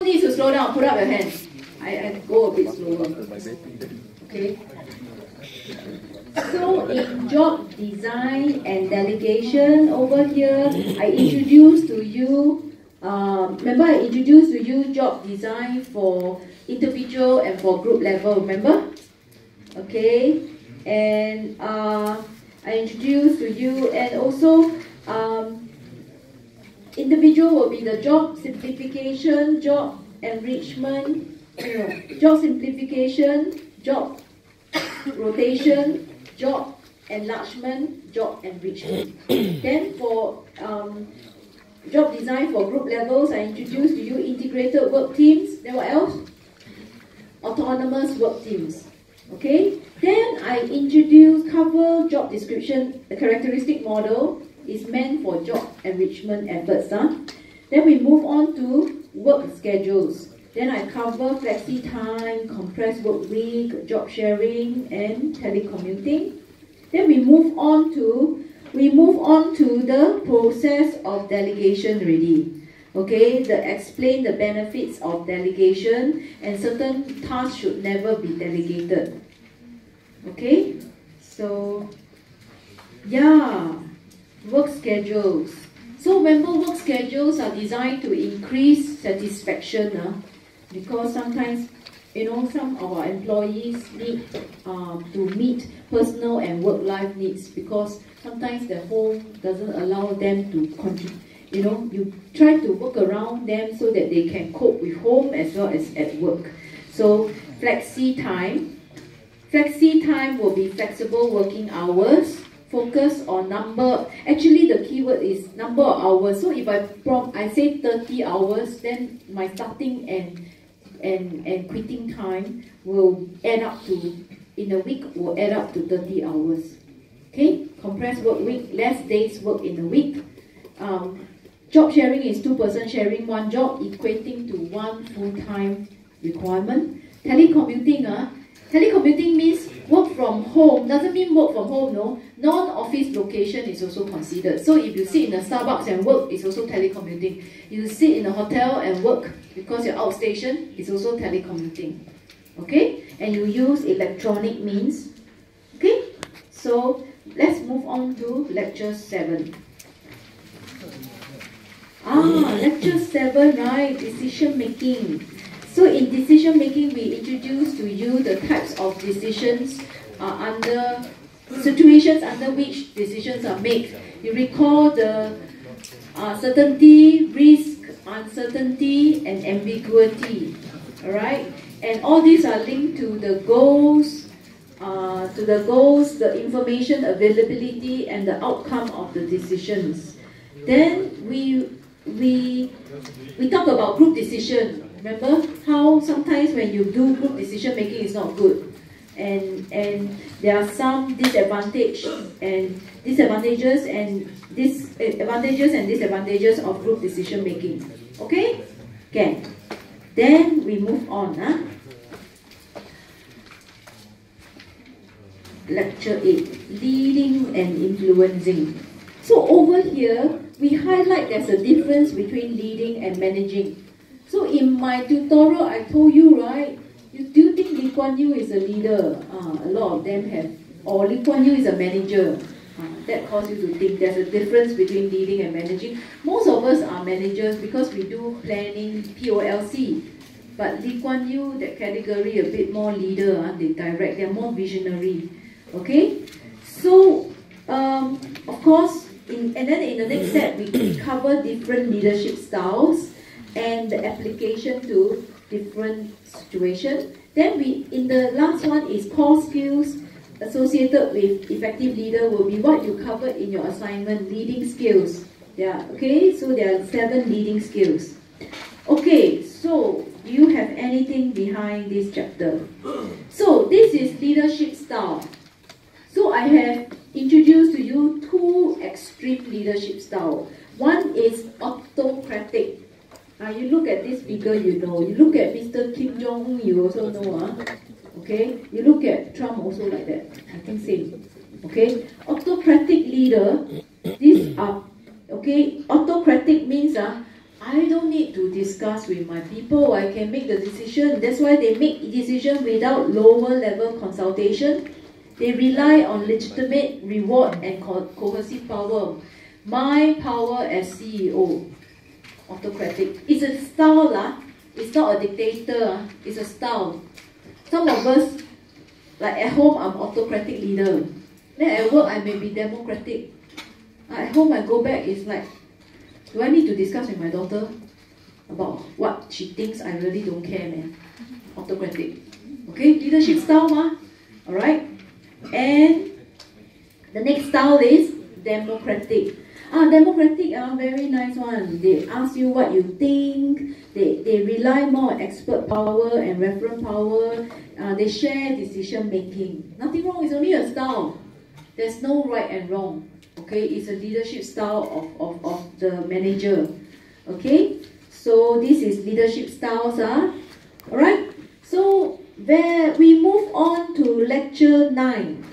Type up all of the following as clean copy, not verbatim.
Need to slow down. Put up your hands. I go a bit slower. Okay. So in job design and delegation over here, I introduced to you. Remember, I introduced to you job design for individual and for group level. Remember? Okay. And I introduced to you, and also individual will be the job simplification, job enrichment, job simplification, job rotation, job enlargement, job enrichment. Then for job design for group levels, I introduced to you integrated work teams. Then what else? Autonomous work teams. Okay. Then I introduced cover job description. The characteristic model is meant for job enrichment efforts. Then we move on to work schedules. Then I cover flexi time, compressed work week, job sharing, and telecommuting. Then we move on to the process of delegation already. Okay, explain the benefits of delegation, and certain tasks should never be delegated. Okay, so yeah, work schedules. So remember, work schedules are designed to increase satisfaction, because sometimes, some of our employees need to meet personal and work-life needs, because sometimes the home doesn't allow them to contribute. You try to work around them so that they can cope with home as well as at work. So flexi time. Flexi time will be flexible working hours. Focus on number. Actually, the keyword is number of hours. So if I say 30 hours, then my starting and quitting time will add up to, in a week, will add up to 30 hours. Okay? Compressed work week, less days work in a week. Job sharing is 2 persons sharing one job, equating to 1 full-time requirement. Telecommuting, telecommuting means work from home. Doesn't mean work from home, no. Non-office location is also considered. So if you sit in a Starbucks and work, it's also telecommuting. You sit in a hotel and work because you're outstation, it's also telecommuting. Okay? And you use electronic means. Okay? So let's move on to lecture 7. Lecture 7, right? Decision making. So in decision making, we introduce to you the types of decisions under situations under which decisions are made. You recall the certainty, risk, uncertainty, and ambiguity. Alright? And all these are linked to the goals, the information availability, and the outcome of the decisions. Then we talk about group decision. Remember how sometimes when you do group decision making, it's not good, and there are some disadvantages and disadvantages of group decision making. Okay? Okay. Then we move on. Lecture 8, leading and influencing. So over here, we highlight there's a difference between leading and managing. So in my tutorial, I told you, right? Do you think Lee Kuan Yew is a leader? A lot of them have. Or Lee Kuan Yew is a manager. That causes you to think there's a difference between leading and managing. Most of us are managers because we do planning, POLC. But Lee Kuan Yew, that category, a bit more leader. They direct, they're more visionary. Okay? So, of course, and then in the next set, we cover different leadership styles and the application to different situations. Then in the last one is core skills associated with effective leader will be what you covered in your assignment, leading skills. Yeah, okay, so there are 7 leading skills. Okay, so do you have anything behind this chapter? So this is leadership style. So I have introduced to you 2 extreme leadership styles. One is autocratic. You look at this figure, you know. You look at Mr. Kim Jong-un, you also know. Okay? You look at Trump also like that. I think same. Okay? Autocratic leader, these are, okay, autocratic means I don't need to discuss with my people. I can make the decision. That's why they make decision without lower level consultation. They rely on legitimate reward and coercive power. My power as CEO, autocratic. It's a style, it's not a dictator, it's a style. Some of us, like at home, I'm autocratic leader. Then at work, I may be democratic. At home, I go back, it's like, do I need to discuss with my daughter about what she thinks? I really don't care, man. Autocratic. Okay, leadership style, alright? And the next style is democratic. Democratic, very nice one. They ask you what you think. They rely more on expert power and reference power. They share decision making. Nothing wrong, it's only a style. There's no right and wrong. Okay, it's a leadership style of the manager. Okay, so this is leadership styles. Alright, so we move on to lecture 9.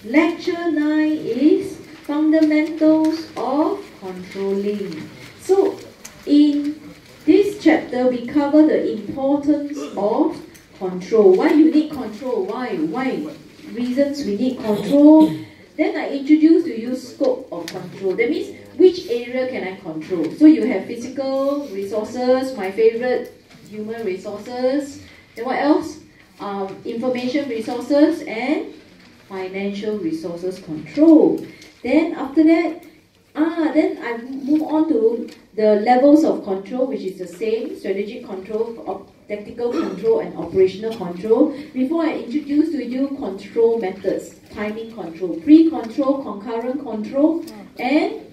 Lecture 9 is fundamentals of controlling. So in this chapter, we cover the importance of control. Why you need control? Why? Reasons we need control. Then I introduce to you scope of control. That means which area can I control? So you have physical resources, my favorite, human resources. Then what else? Information resources and financial resources control. Then after that, then I move on to the levels of control, which is the same: strategic control, tactical control, and operational control. Before I introduce to you control methods: timing control, pre-control, concurrent control, and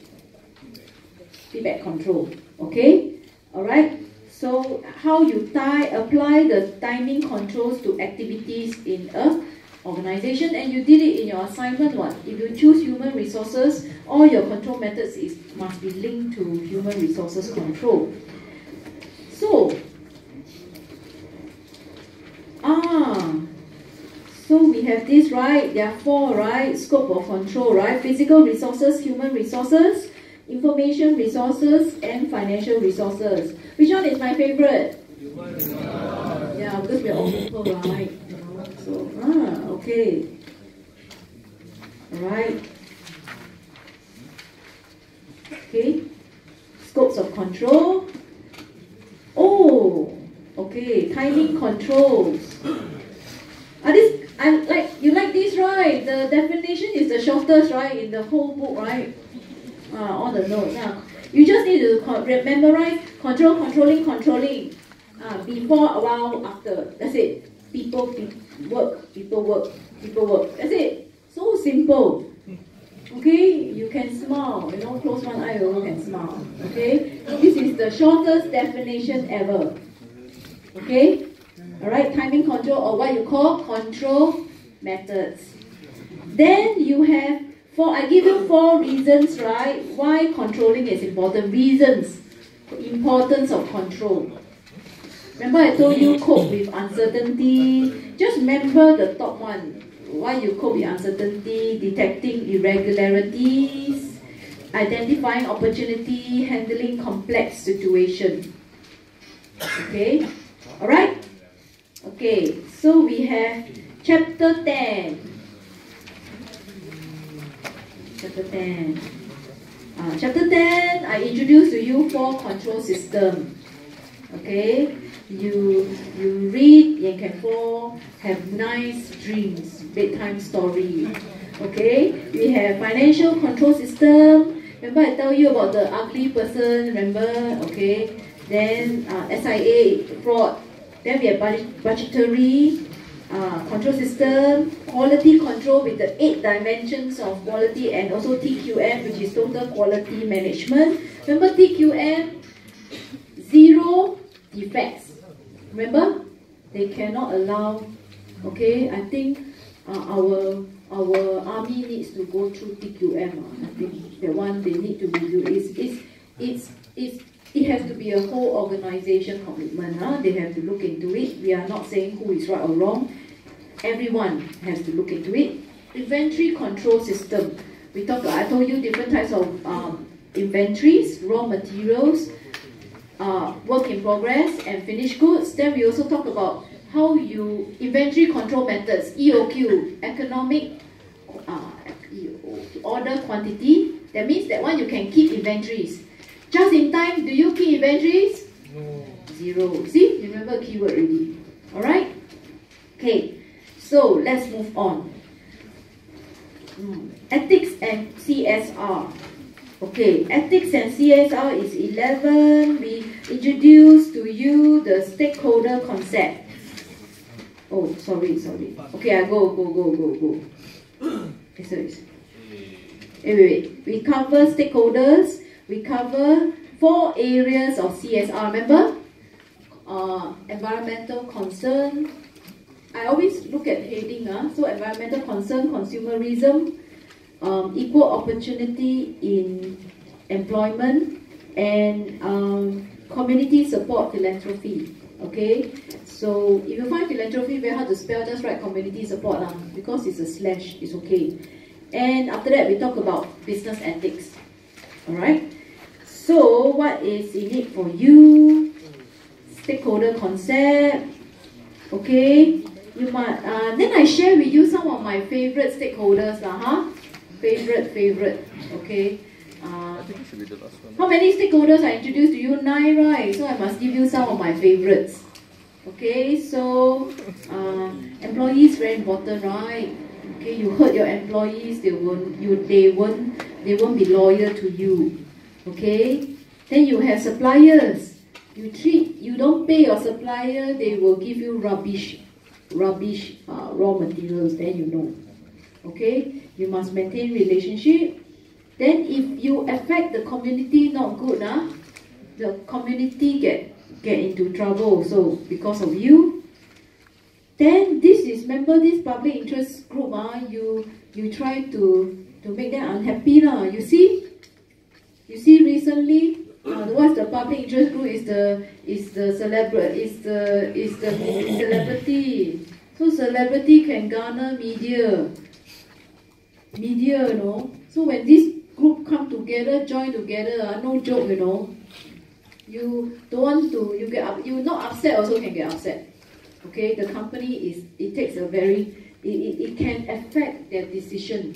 feedback control. Okay, all right. So how you apply the timing controls to activities in a organization, and you did it in your assignment one. If you choose human resources, all your control methods must be linked to human resources control. So, so we have this, right? There are 4, right? Scope of control, right? Physical resources, human resources, information resources, and financial resources. Which one is my favorite? Yeah, because we're all people, right? So, okay. Alright. Okay. Scopes of control. Oh, okay. Timing controls. You like this, right? The definition is the shortest, right? In the whole book, right? All the notes. You just need to memorize control, controlling. Before, while, after. That's it. People work. That's it. So simple. Okay, you can smile. Close one eye, you can smile. Okay, this is the shortest definition ever. Okay, all right. Timing control, or what you call control methods. Then you have I give you 4 reasons, right? Why controlling is important. Reasons, importance of control. Remember I told you cope with uncertainty. Just remember the top one. Why you cope with uncertainty: detecting irregularities, identifying opportunity, handling complex situation. Okay? Alright? Okay, so we have chapter 10. Chapter 10. Chapter 10, I introduce to you 4 control systems. Okay? You read, you can fall, have nice dreams, bedtime story. Okay, we have financial control system. Remember I tell you about the ugly person, remember? Okay, then SIA, fraud. Then we have budgetary control system, quality control with the 8 dimensions of quality, and also TQM, which is total quality management. Remember TQM, 0 defects. Remember, they cannot allow. Okay, I think our army needs to go through TQM. I think the one they need to review it has to be a whole organization commitment. They have to look into it. We are not saying who is right or wrong. Everyone has to look into it. Inventory control system. I told you different types of inventories: raw materials, work in progress and finished goods. Then we also talk about how you inventory control methods, EOQ, economic order quantity. That means that one you can keep inventories. Just in time, do you keep inventories? No. Zero. See, you remember keyword already. Alright? Okay, so let's move on. Ethics and CSR. Okay, ethics and CSR is 11. We introduce to you the stakeholder concept. Oh, sorry. Okay, I go. Okay, sorry. Wait. We cover stakeholders. We cover 4 areas of CSR. Remember? Environmental concern. I always look at heading. So environmental concern, consumerism, equal opportunity in employment, and community support philanthropy. Okay, so if you find philanthropy very hard to spell, just write community support because it's a slash, it's okay. And after that, we talk about business ethics. Alright, so what is in it for you? Stakeholder concept. Okay, you might. Then I share with you some of my favorite stakeholders, Favorite. Okay. How many stakeholders I introduced to you? 9, right? So I must give you some of my favorites. Okay, so employees very important, right? Okay, you hurt your employees, they won't be loyal to you. Okay, then you have suppliers. You don't pay your supplier, they will give you rubbish raw materials. Then you know. Okay, you must maintain relationship. Then if you affect the community not good, the community get into trouble also because of you. Then remember this public interest group, you try to make them unhappy. You see recently, what's the public interest group is the celebrity. So celebrity can garner media, So when this group come together, join together, no joke, You don't want to, you're not upset also can get upset. Okay, the company takes a very, it can affect their decision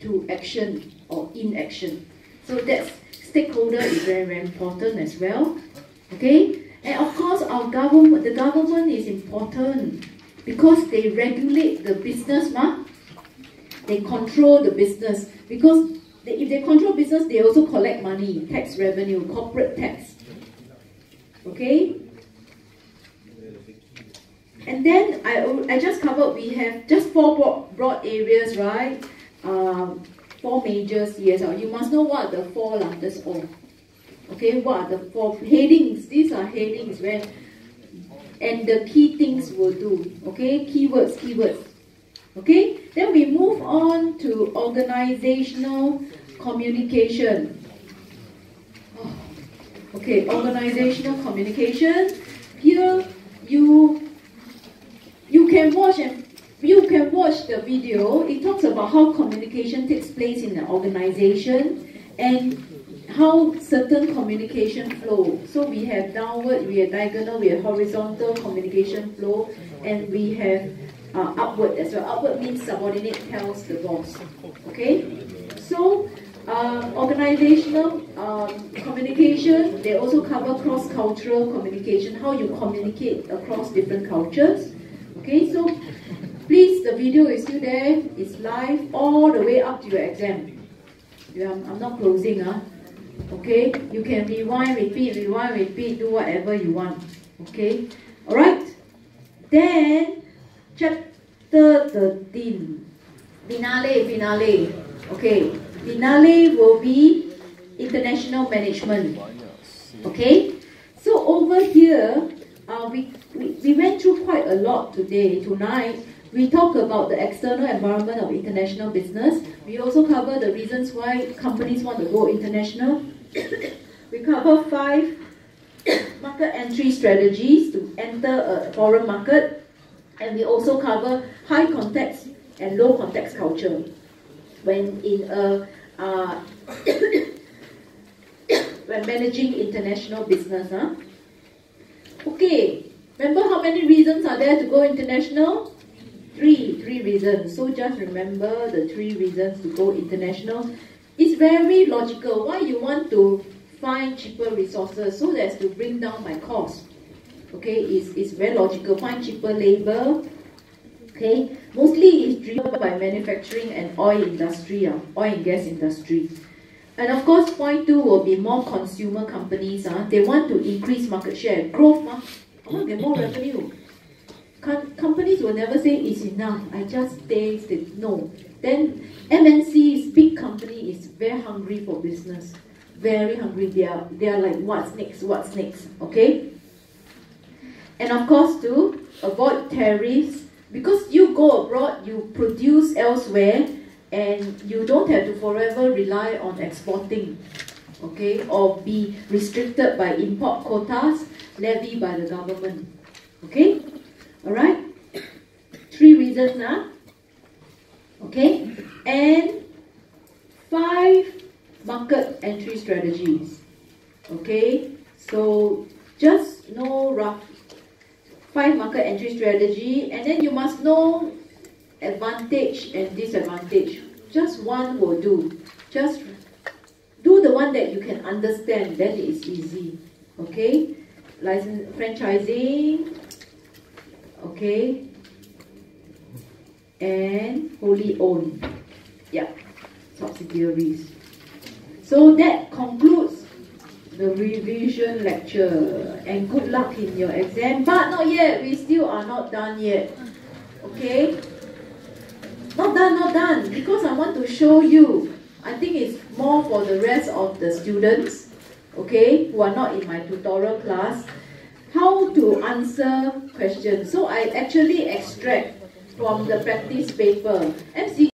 to action or inaction. So that's, stakeholder is very, very important as well. Okay, and of course the government is important because they regulate the business, They control the business because if they control business, they also collect money, tax revenue, corporate tax. Okay? And then I just covered, we have just 4 broad areas, right? 4 major CSR. You must know what are the 4, that's all. Okay, what are the 4 headings? These are headings and the key things we'll do. Okay, keywords. Okay, then we move on to organizational communication. Okay, organizational communication. Here you can watch the video. It talks about how communication takes place in an organization and how certain communication flow. So we have downward, we have diagonal, we have horizontal communication flow, and we have upward as well. Upward means subordinate tells the boss. Okay, so organizational communication, they also cover cross-cultural communication, how you communicate across different cultures. Okay, so please, the video is still there, it's live all the way up to your exam. I'm not closing. Okay, you can rewind, repeat, do whatever you want. Okay, alright. Then chapter 13, finale. Okay, finale will be international management. Okay, so over here we went through quite a lot tonight. We talk about the external environment of international business. We also cover the reasons why companies want to go international. We cover 5 market entry strategies to enter a foreign market. And we also cover high context and low context culture. When in a when managing international business. Huh? Okay, remember how many reasons are there to go international? Three reasons. So just remember the 3 reasons to go international. It's very logical. Why you want to find cheaper resources? So that's to bring down my cost. Okay, it's very logical. Find cheaper labor. Okay, mostly it's driven by manufacturing and oil industry, oil and gas industry. And of course, point 2 will be more consumer companies. They want to increase market share, growth. I want to get more revenue. Companies will never say it's enough. I just taste it. No. Then MNCs, big company, is very hungry for business. Very hungry. They are like, what's next? What's next? Okay. And of course, to avoid tariffs, because you go abroad, you produce elsewhere, and you don't have to forever rely on exporting, okay, or be restricted by import quotas levied by the government. Okay. All right, 3 reasons, okay, and 5 market entry strategies. Okay, so just know rough 5 market entry strategy, and then you must know advantage and disadvantage. Just one will do. Just do the one that you can understand. Then it's easy. Okay, license franchising. Okay, and wholly owned, yeah, subsidiaries. So that concludes the revision lecture, and good luck in your exam. But not yet, we still are not done yet. Okay, not done, because I want to show you. I think it's more for the rest of the students, okay, who are not in my tutorial class, how to answer questions. So I actually extract from the practice paper.